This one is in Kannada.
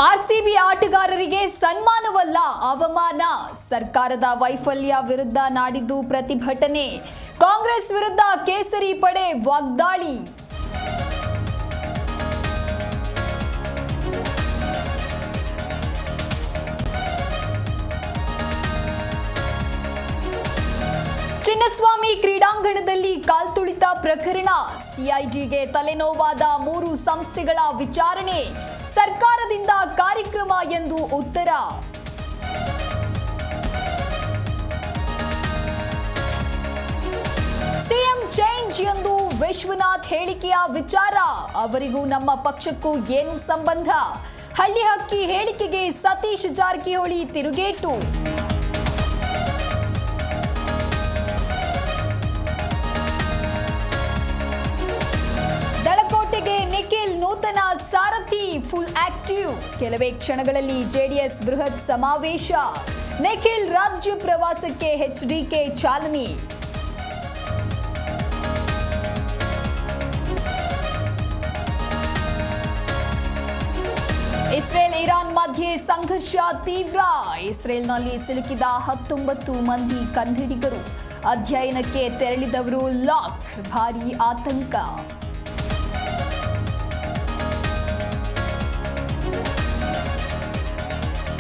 ಆರ್ಸಿಬಿ ಆಟಗಾರರಿಗೆ ಸನ್ಮಾನವಲ್ಲ ಅವಮಾನ. ಸರ್ಕಾರದ ವೈಫಲ್ಯ ವಿರುದ್ಧ ನಾಡಿದ್ದು ಪ್ರತಿಭಟನೆ. ಕಾಂಗ್ರೆಸ್ ವಿರುದ್ಧ ಕೇಸರಿ ಪಡೆ ವಾಗ್ದಾಳಿ. ಚಿನ್ನಸ್ವಾಮಿ ಕ್ರೀಡಾಂಗಣದಲ್ಲಿ ಕಾಲ್ತುಳಿತ ಪ್ರಕರಣ. ಸಿಐಡಿಗೆ ತಲೆನೋವಾದ 3 ಸಂಸ್ಥೆಗಳ ವಿಚಾರಣೆ. ಸರ್ಕಾರದಿಂದ ಕಾರ್ಯಕ್ರಮ ಎಂದು ಉತ್ತರ. ಸಿಎಂ ಚೇಂಜ್ ಎಂದು ವಿಶ್ವನಾಥ್ ಹೇಳಿಕೆಯ ವಿಚಾರ. ಅವರಿಗೂ ನಮ್ಮ ಪಕ್ಷಕ್ಕೂ ಏನು ಸಂಬಂಧ? ಹಳ್ಳಿ ಹಕ್ಕಿ ಹೇಳಿಕೆಗೆ ಸತೀಶ್ ಜಾರಕಿಹೊಳಿ ತಿರುಗೇಟು. ದಳಕೋಟೆಗೆ ನಿಖಿಲ್ ನೂತನ ಸಾರಥಿ, ಫುಲ್ ಆಕ್ಟಿವ್. ಕೆಲವೇ ಕ್ಷಣಗಳಲ್ಲಿ ಜೆಡಿಎಸ್ ಬೃಹತ್ ಸಮಾವೇಶ. ನಿಖಿಲ್ ರಾಜ್ಯ ಪ್ರವಾಸಕ್ಕೆ ಎಚ್ಡಿಕೆ ಚಾಲನೆ. ಇಸ್ರೇಲ್ ಇರಾನ್ ಮಧ್ಯೆ ಸಂಘರ್ಷ ತೀವ್ರ. ಇಸ್ರೇಲ್ನಲ್ಲಿ ಸಿಲುಕಿದ 19 ಮಂದಿ ಕನ್ನಡಿಗರು. ಅಧ್ಯಯನಕ್ಕೆ ತೆರಳಿದವರು ಲಾಕ್. ಭಾರೀ ಆತಂಕ.